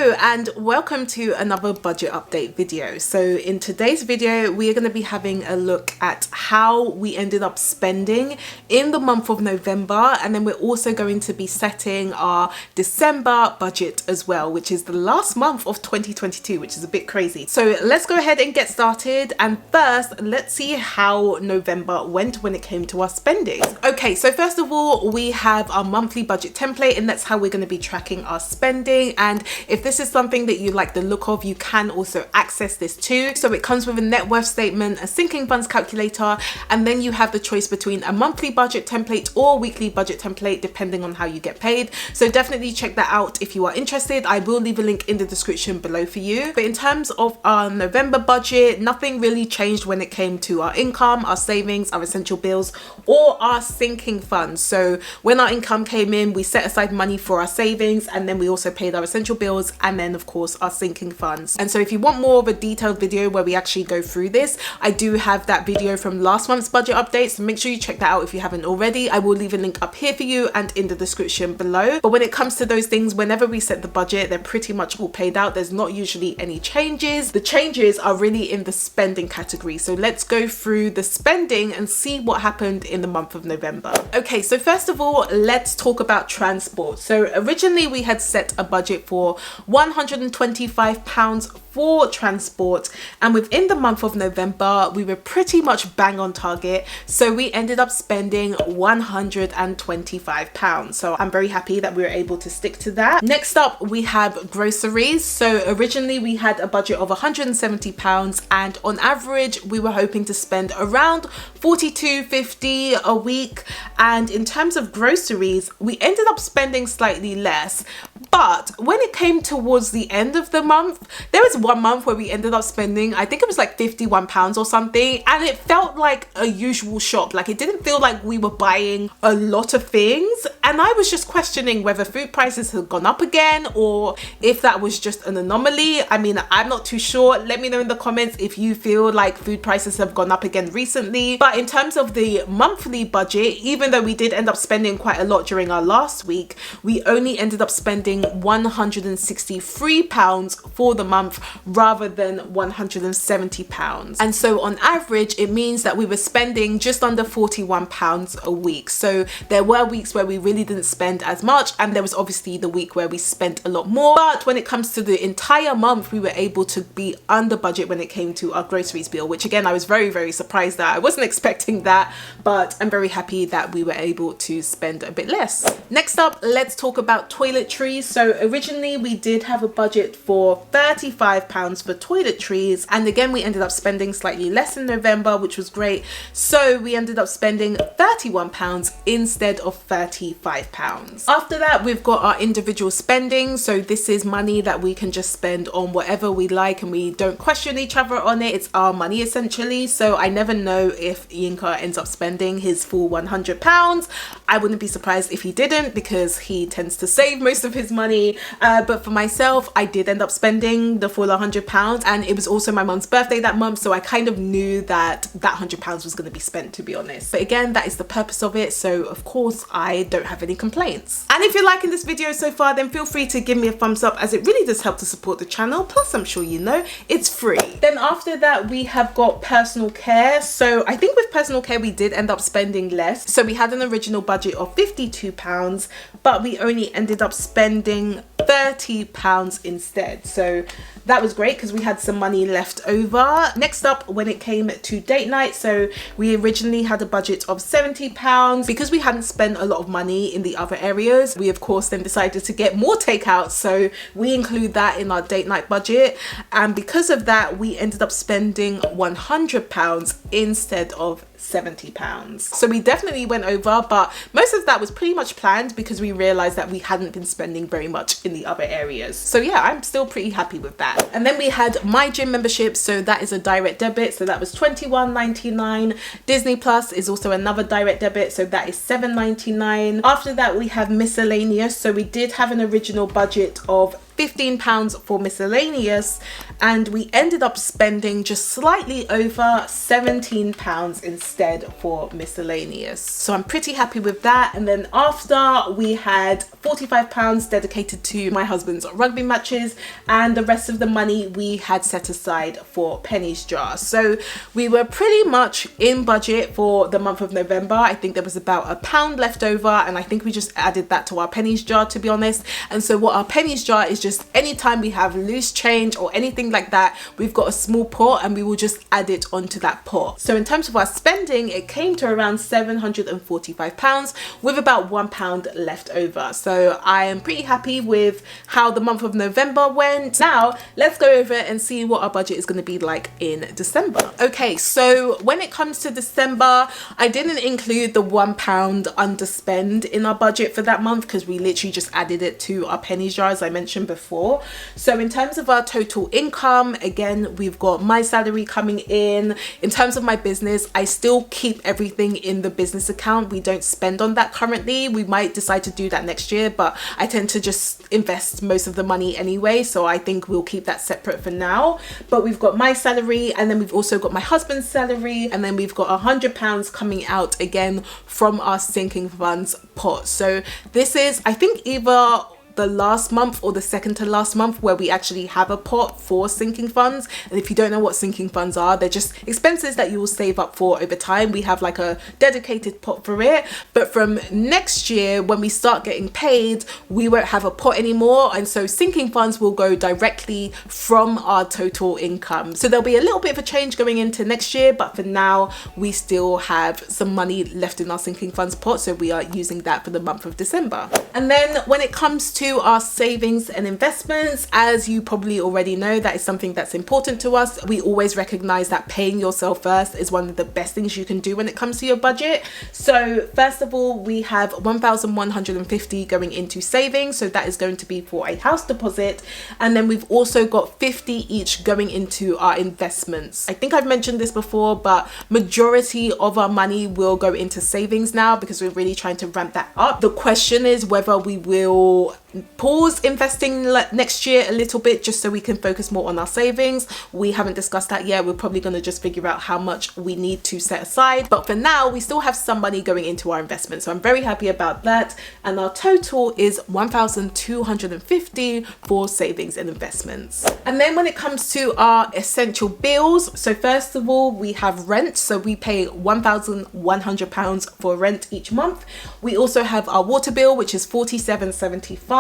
Hello and welcome to another budget update video. So in today's video, we are going to be having a look at how we ended up spending in the month of November, and then we're also going to be setting our December budget as well, which is the last month of 2022, which is a bit crazy. So let's go ahead and get started. And first, let's see how November went when it came to our spending. Okay, so first of all, we have our monthly budget template, and that's how we're going to be tracking our spending. And if this is something that you like the look of, you can also access this too. So it comes with a net worth statement, a sinking funds calculator, and then you have the choice between a monthly budget template or weekly budget template, depending on how you get paid. So definitely check that out if you are interested. I will leave a link in the description below for you. But in terms of our November budget, nothing really changed when it came to our income, our savings, our essential bills, or our sinking funds. So when our income came in, we set aside money for our savings, and then we also paid our essential bills, and then of course our sinking funds. And so if you want more of a detailed video where we actually go through this, I do have that video from last month's budget update, so make sure you check that out if you haven't already. I will leave a link up here for you and in the description below. But when it comes to those things, whenever we set the budget, they're pretty much all paid out. There's not usually any changes. The changes are really in the spending category. So let's go through the spending and see what happened in the month of November. Okay, so first of all, let's talk about transport. So originally we had set a budget for £125 for transport, and within the month of November we were pretty much bang on target, so we ended up spending £125. So I'm very happy that we were able to stick to that. Next up, we have groceries. So originally we had a budget of £170, and on average we were hoping to spend around £42.50 a week. And in terms of groceries, we ended up spending slightly less, but when it came towards the end of the month, there was one month where we ended up spending, I think it was like £51 or something, and it felt like a usual shop. Like, it didn't feel like we were buying a lot of things, and I was just questioning whether food prices had gone up again or if that was just an anomaly. I mean, I'm not too sure. Let me know in the comments if you feel like food prices have gone up again recently. But in terms of the monthly budget, even though we did end up spending quite a lot during our last week, we only ended up spending £163 for the month rather than £170. And so on average, it means that we were spending just under £41 a week. So there were weeks where we really didn't spend as much, and there was obviously the week where we spent a lot more. But when it comes to the entire month, we were able to be under budget when it came to our groceries bill, which again, I was very, very surprised at. I wasn't expecting that, but I'm very happy that we were able to spend a bit less. Next up, let's talk about toiletries. So originally we did have a budget for £35 for toiletries, and again we ended up spending slightly less in November, which was great. So we ended up spending £31 instead of £35. After that, we've got our individual spending. So this is money that we can just spend on whatever we like, and we don't question each other on it. It's our money essentially. So I never know if Yinka ends up spending his full £100. I wouldn't be surprised if he didn't, because he tends to save most of his money. But for myself, I did end up spending the full £100, and it was also my mum's birthday that month, so I kind of knew that that £100 was going to be spent, to be honest. But again, that is the purpose of it, so of course I don't have any complaints. And if you're liking this video so far, then feel free to give me a thumbs up, as it really does help to support the channel. Plus, I'm sure you know, it's free. Then after that, we have got personal care. So I think with personal care we did end up spending less. So we had an original budget of £52, but we only ended up spending £30 instead. So that was great because we had some money left over. Next up, when it came to date night, so we originally had a budget of £70. Because we hadn't spent a lot of money in the other areas, we of course then decided to get more takeout, so we include that in our date night budget, and because of that we ended up spending £100 instead of £70. So we definitely went over, but most of that was pretty much planned because we realized that we hadn't been spending very much in the other areas. So yeah, I'm still pretty happy with that. And then we had my gym membership, so that is a direct debit, so that was £21.99. Disney Plus is also another direct debit, so that is £7.99. After that we have miscellaneous, so we did have an original budget of £15 for miscellaneous, and we ended up spending just slightly over £17 instead for miscellaneous. So I'm pretty happy with that. And then after, we had £45 dedicated to my husband's rugby matches, and the rest of the money we had set aside for pennies jar. So we were pretty much in budget for the month of November. I think there was about £1 left over, and I think we just added that to our pennies jar, to be honest. And so what our pennies jar is, just anytime we have loose change or anything like that, we've got a small pot and we will just add it onto that pot. So in terms of our spending, it came to around £745 with about £1 left over. So I am pretty happy with how the month of November went. Now let's go over and see what our budget is going to be like in December. Okay, so when it comes to December, I didn't include the £1 underspend in our budget for that month because we literally just added it to our pennies jar, as I mentioned before. So in terms of our total income, again, we've got my salary coming in. In terms of my business, I still keep everything in the business account. We don't spend on that currently. We might decide to do that next year, but I tend to just invest most of the money anyway, so I think we'll keep that separate for now. But we've got my salary, and then we've also got my husband's salary, and then we've got £100 coming out again from our sinking funds pot. So this is, I think, either the last month or the second to last month where we actually have a pot for sinking funds. And if you don't know what sinking funds are, they're just expenses that you will save up for over time. We have like a dedicated pot for it, but from next year when we start getting paid, we won't have a pot anymore, and so sinking funds will go directly from our total income. So there'll be a little bit of a change going into next year, but for now we still have some money left in our sinking funds pot, so we are using that for the month of December. And then when it comes to our savings and investments, as you probably already know, that is something that's important to us. We always recognize that paying yourself first is one of the best things you can do when it comes to your budget. So first of all, we have 1,150 going into savings, so that is going to be for a house deposit, and then we've also got 50 each going into our investments. I think I've mentioned this before, but majority of our money will go into savings now because we're really trying to ramp that up. The question is whether we will pause investing next year a little bit just so we can focus more on our savings. We haven't discussed that yet. We're probably going to just figure out how much we need to set aside, but for now we still have some money going into our investment, so I'm very happy about that. And our total is 1,250 for savings and investments. And then when it comes to our essential bills, so first of all we have rent, so we pay £1,100 for rent each month. We also have our water bill, which is £47.75.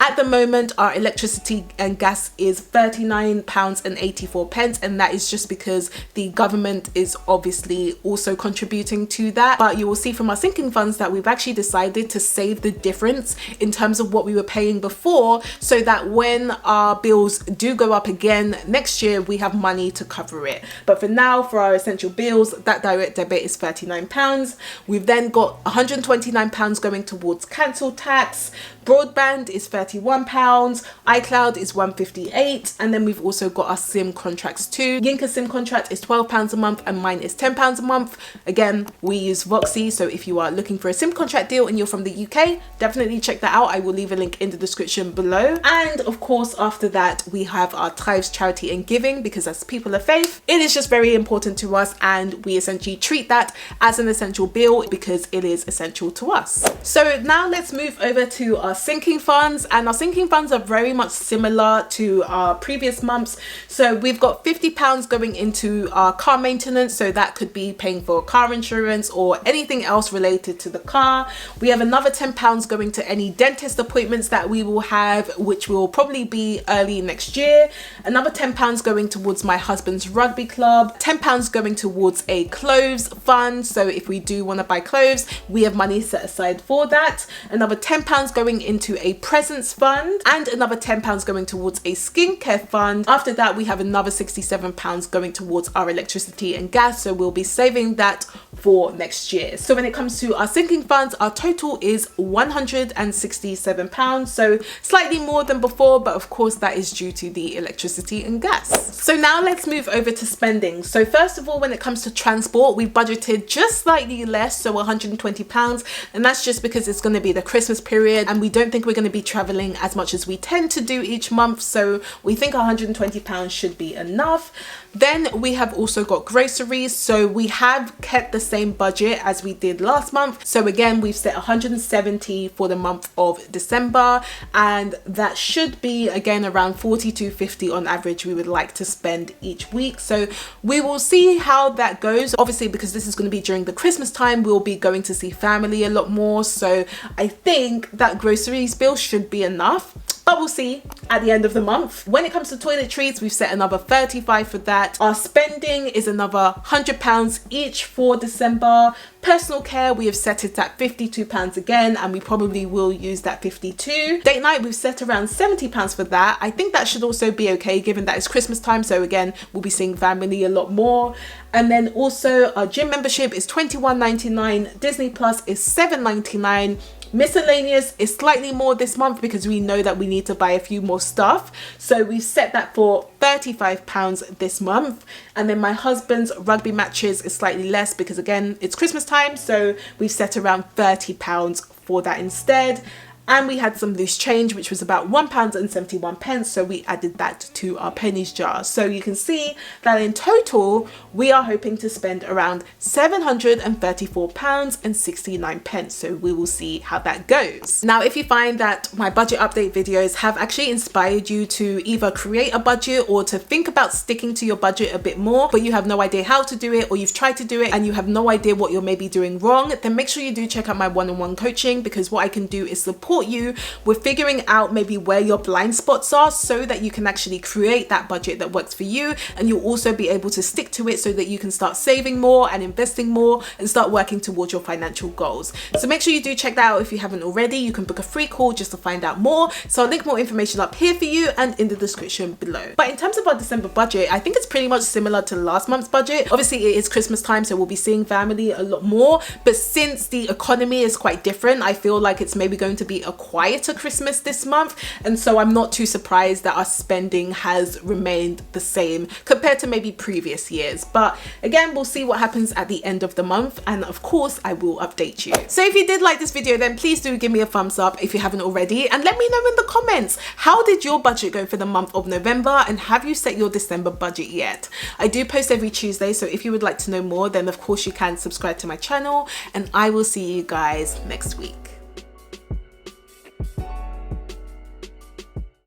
At the moment, our electricity and gas is £39.84, and that is just because the government is obviously also contributing to that. But you will see from our sinking funds that we've actually decided to save the difference in terms of what we were paying before, so that when our bills do go up again next year, we have money to cover it. But for now, for our essential bills, that direct debit is £39. We've then got £129 going towards council tax. Broadband is £31, iCloud is £158, and then we've also got our SIM contracts too. Yinka's SIM contract is £12 a month and mine is £10 a month. Again, we use Voxy, so if you are looking for a SIM contract deal and you're from the UK, definitely check that out. I will leave a link in the description below. And of course, after that, we have our tithes, charity and giving, because as people of faith, it is just very important to us, and we essentially treat that as an essential bill because it is essential to us. So now let's move over to our sinking funds, and our sinking funds are very much similar to our previous months. So we've got £50 going into our car maintenance, so that could be paying for car insurance or anything else related to the car. We have another £10 going to any dentist appointments that we will have, which will probably be early next year. Another £10 going towards my husband's rugby club, £10 going towards a clothes fund, so if we do want to buy clothes, we have money set aside for that. Another £10 going into a presents fund, and another £10 going towards a skincare fund. After that, we have another £67 going towards our electricity and gas, so we'll be saving that for next year. So when it comes to our sinking funds, our total is £167, so slightly more than before, but of course that is due to the electricity and gas. So now let's move over to spending. So first of all, when it comes to transport, we've budgeted just slightly less, so £120, and that's just because it's going to be the Christmas period and we don't think we're going to be traveling as much as we tend to do each month, so we think £120 should be enough. Then we have also got groceries, so we have kept the same budget as we did last month. So again, we've set 170 for the month of December, and that should be again around 42.50 on average we would like to spend each week. So we will see how that goes. Obviously, because this is going to be during the Christmas time, we'll be going to see family a lot more, so I think that groceries bill should be enough, but we'll see at the end of the month. When it comes to toiletries, we've set another 35 for that. Our spending is another £100 each for December. Personal care, we have set it at £52 again, and we probably will use that 52. Date night, we've set around £70 for that. I think that should also be okay given that it's Christmas time, so again, we'll be seeing family a lot more. And then also our gym membership is £21.99, Disney Plus is £7.99. Miscellaneous is slightly more this month because we know that we need to buy a few more stuff, so we've set that for £35 this month. And then my husband's rugby matches is slightly less because again it's Christmas time, so we've set around £30 for that instead. And we had some loose change, which was about £1.71, so we added that to our pennies jar. So you can see that in total, we are hoping to spend around £734.69. So we will see how that goes. Now, if you find that my budget update videos have actually inspired you to either create a budget or to think about sticking to your budget a bit more, but you have no idea how to do it, or you've tried to do it and you have no idea what you're maybe doing wrong, then make sure you do check out my one-on-one coaching, because what I can do is support you with figuring out maybe where your blind spots are so that you can actually create that budget that works for you, and you'll also be able to stick to it so that you can start saving more and investing more and start working towards your financial goals. So make sure you do check that out if you haven't already. You can book a free call just to find out more, so I'll link more information up here for you and in the description below. But in terms of our December budget, I think it's pretty much similar to last month's budget. Obviously it is Christmas time, so we'll be seeing family a lot more, but since the economy is quite different, I feel like it's maybe going to be a quieter Christmas this month, and so I'm not too surprised that our spending has remained the same compared to maybe previous years. But again, we'll see what happens at the end of the month, and of course I will update you. So if you did like this video, then please do give me a thumbs up if you haven't already, and let me know in the comments, how did your budget go for the month of November, and have you set your December budget yet? I do post every Tuesday, so if you would like to know more, then of course you can subscribe to my channel, and I will see you guys next week.